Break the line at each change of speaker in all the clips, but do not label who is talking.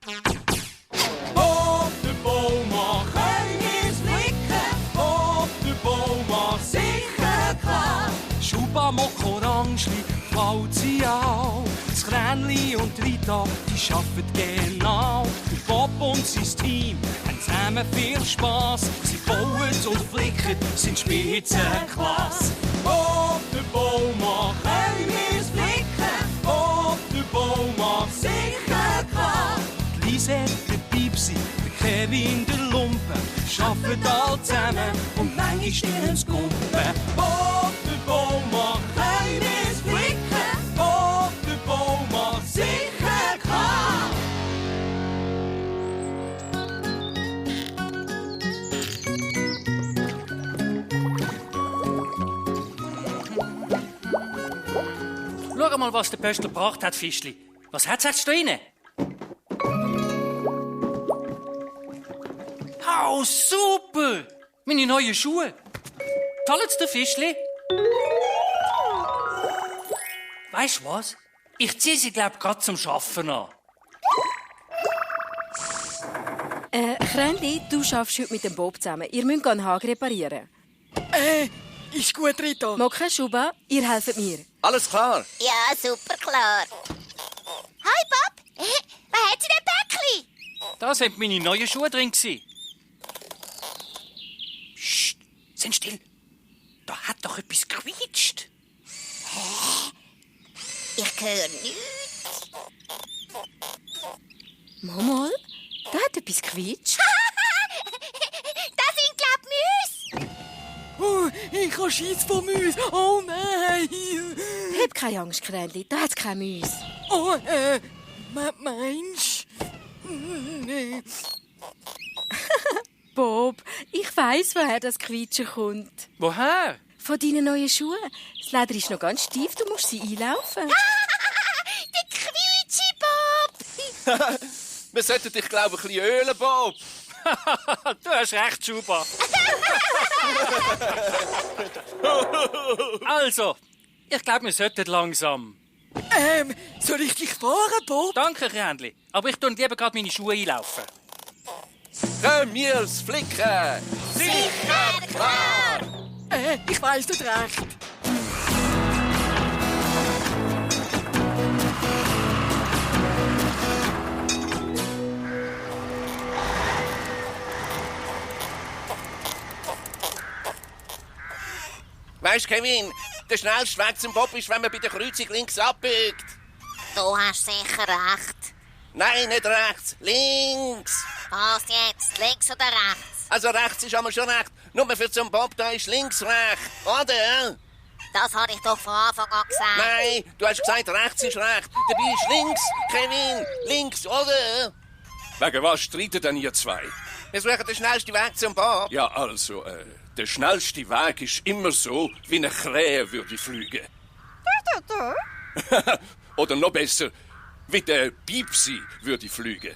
Op de Boumaa können wir's flicken, op de Boumaa sicher klar. Schuba, Mock, Orangli, Plauzi auch. Das Kränli und Rita, die arbeiten genau. Der Bob und sein Team haben zusammen viel Spass. Sie bauen und flicken, sind Spitzenklasse. Op de Boumaa können wir's flicken, op de Boumaa sicher klar. Die Lisette, der Pipsi, der Kevin, der Lumpen, arbeiten alle zusammen und manchmal stirn's Kumpen. Op de Boumaa können wir's flicken, op de Boumaa sicher klar.
Schau mal, was der Pöstl gebracht hat, Fischli. Was hat's jetzt da drin? Oh, super! Meine neuen Schuhe. Zahlen's dir, Fischli? Weisst du was? Ich zieh sie, glaub, grad zum Schaffen an.
Kränli, du schaffst heute mit dem Bob zusammen. Ihr müsst einen Haken reparieren.
Ist gut, Rita.
Mocke, Schuba, ihr helft mir.
Alles klar.
Ja, super klar. Hi, Bob. Was hat sie denn Päckli?
Da sind meine neuen Schuhe drin gewesen. Psst, sind still. Da hat doch etwas gequietscht.
Ich höre nichts.
Mal, da hat etwas gequietscht.
Das sind, glaub ich, Mäuse.
Ich habe Schiss vor Mäuse. Oh nein.
Hab keine Angst, Kränli, da hat's keine Mäuse.
Oh, meinst du?
Bob, ich weiss, woher das Quietschen kommt.
Woher?
Von deinen neuen Schuhen. Das Leder ist noch ganz steif, du musst sie einlaufen.
Der Quietschi-Bob.
Wir sollten dich, glaube ich, ein bisschen ölen, Bob.
Du hast recht, Schuba. Also, ich glaube, wir sollten langsam.
Soll ich dich fahren, Bob?
Danke, Kränli. Aber ich tue lieber gerade meine Schuhe einlaufen.
Können wir's flicken?
Sicher klar.
Ich weiss nicht recht.
Weisst du, Kevin, der schnellste Weg zum Bob ist, wenn man bei der Kreuzung links abbiegt.
Du hast sicher recht.
Nein, nicht rechts, links.
Was jetzt? Links oder rechts?
Also rechts ist einmal schon recht. Nur für zum Bob da ist links recht, oder?
Das habe ich doch von Anfang an gesagt.
Nein, du hast gesagt, rechts ist recht. Dabei ist links, Kevin, links, oder?
Wegen was streitet denn ihr zwei?
Wir suchen den schnellsten Weg zum Bob.
Ja, also, der schnellste Weg ist immer so, wie eine Krähe würde fliegen. Oder noch besser, wie der Piepsi würde fliegen.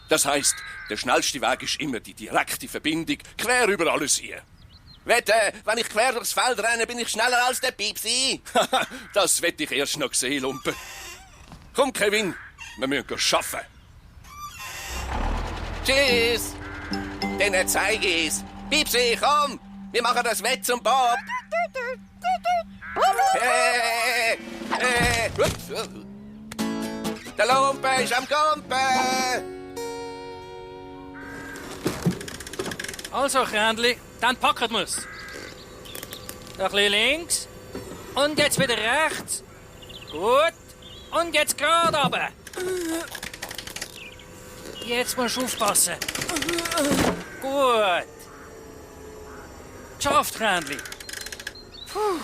Das heisst, der schnellste Weg ist immer die direkte Verbindung, quer über alles hier.
Wette, wenn ich quer durchs Feld renne, bin ich schneller als der Piepsi.
Das wett ich erst noch sehen, Lumpe. Komm, Kevin, wir müssen arbeiten.
Tschüss. Dann zeige ich's. Piepsi, komm, wir machen das Wett zum Bob. Ups. Der Lumpe ist am Kumpen.
Also, Kränli, dann packen wir's. Ein bisschen links. Und jetzt wieder rechts. Gut. Und jetzt gerade runter. Jetzt musst du aufpassen. Gut. Geschafft, Kränli. Puh.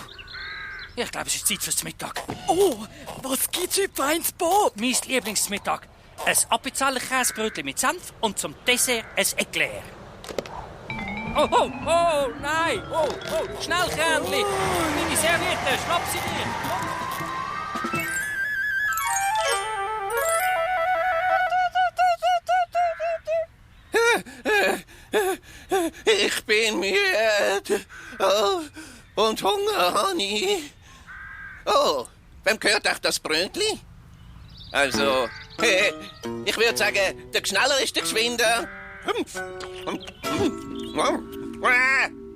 Ich glaube, es ist Zeit fürs Mittag.
Oh, was gibt's heute für eins, Bob?
Mein Lieblingsmittag. Ein Appenzeller Käsebrötchen mit Senf und zum Dessert ein Eclair. Oh, oh, oh, nein! Oh, oh, schnell, Kränli! Meine Serviette, schnapp sie
dir! Ich bin müde. Oh, und Hunger habe ich. Oh, wem gehört euch das Brötli? Also, Ich würde sagen, der schneller ist der geschwinder.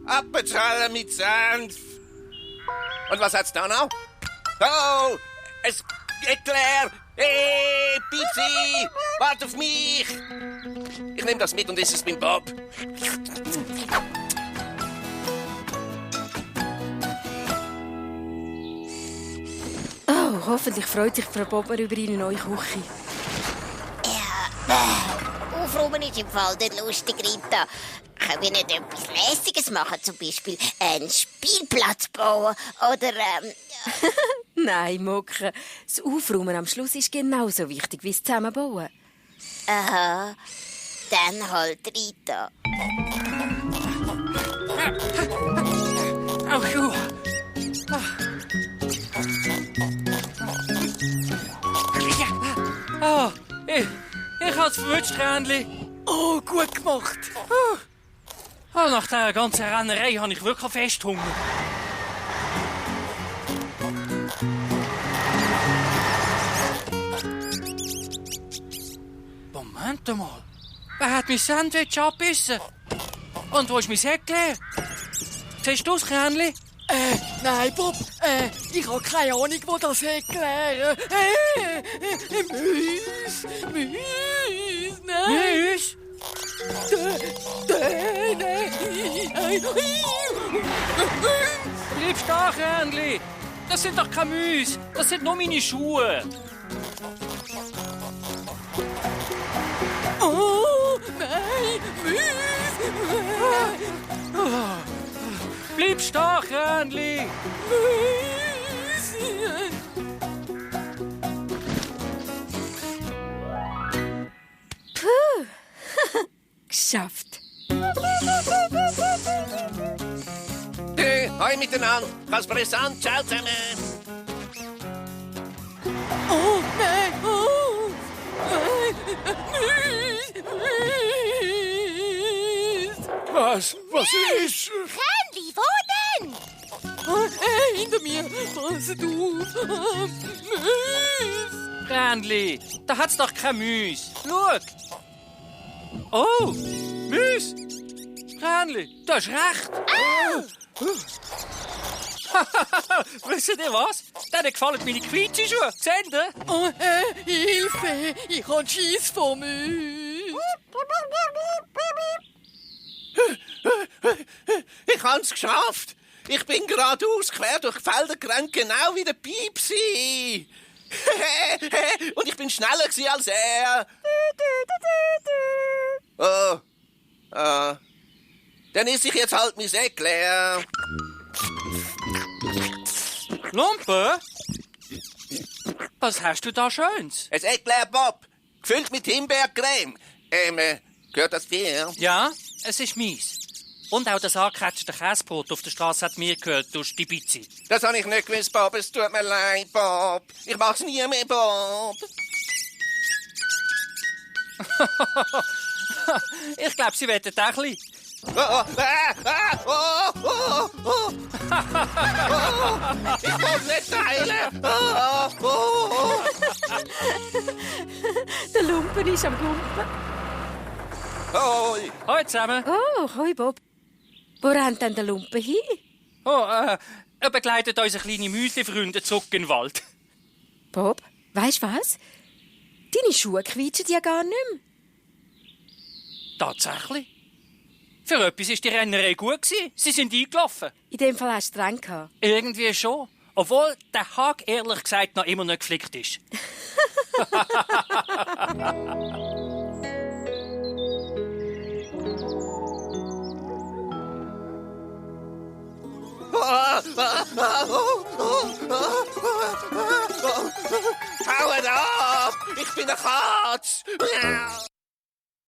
Appenzahlen mit Senf. Und was hat's da noch? Oh, es Eclair. Hey, Pipsi, wart auf mich. Ich nehme das mit und esse es beim Bob.
Oh, hoffentlich freut sich Frau Bobmer über Ihre neue Küche.
Aufräumen ist im Fall nicht lustig, Rita. Können wir nicht etwas Lässiges machen? Zum Beispiel einen Spielplatz bauen oder
Nein, Mucke. Das Aufräumen am Schluss ist genauso wichtig wie das Zusammenbauen.
Aha. Dann halt, Rita.
Au. Oh, ich hab's verwünscht, Rändli.
Oh, gut gemacht.
Oh, nach dieser ganzen Rennerei habe ich wirklich fest Hunger. Moment mal. Wer hat mein Sandwich abgebissen? Und wo ist mein Säckchen? Siehst du das, Krähnli?
Nein, Bob, ich habe keine Ahnung, wo das erklären. Müs, nein.
Müs? Bleib stehen, Krähnli. Das sind doch keine Müs. Das sind nur meine Schuhe.
Oh, nein, Müs.
Bleib stehen, Krähnli.
Puh, geschafft.
Hoi miteinander. Ganz brisant. Ciao zusammen.
Oh, nein, oh, nein, Müs.
Was ist?
Krähenli, wo denn?
Oh, hinter mir, passet auf. Müs.
Krähnli, da hat's doch keine Müs. Schau. Oh, Müs. Krähnli, du hast recht. Wisst ihr was? Denen gefallen meine Quietschenschuhe. Seht ihr?
Oh, Hilfe, ich hab Schiss vor Müs.
Ich hab's geschafft. Ich bin geradeaus quer durch die Felder gerannt, genau wie der Piepsi. Und ich bin schneller gewesen als er. Oh. Dann esse ich jetzt halt mein Eclair.
Lumpe? Was hast du da Schönes?
Ein Eclair, Bob. Gefüllt mit Himbeercreme. Gehört das dir?
Ja, es ist mies. Und auch das angekratschete Käsebrot auf der Straße hat mir gehört, du Stibitzi.
Das habe ich nicht gewusst, Bob. Es tut mir leid, Bob. Ich mach's nie mehr, Bob.
Ich glaube, sie wettet auch ein bisschen.
Ich will nicht teilen.
Der Lumpen ist am Gumpen.
Hoi.
Hallo zusammen.
Oh, hoi Bob. Wo rennt denn der Lumpen hin?
Oh, er begleitet unsere kleine Müsli-Freunde zurück in den Wald.
Bob, weisst was? Deine Schuhe quietschen ja gar nicht mehr.
Tatsächlich. Für etwas war die Rennerei gut. Sie sind eingelaufen.
In dem Fall hast du es streng gehabt.
Irgendwie schon. Obwohl der Hag ehrlich gesagt noch immer nicht geflickt ist.
Haut ab! Ich bin eine Katz!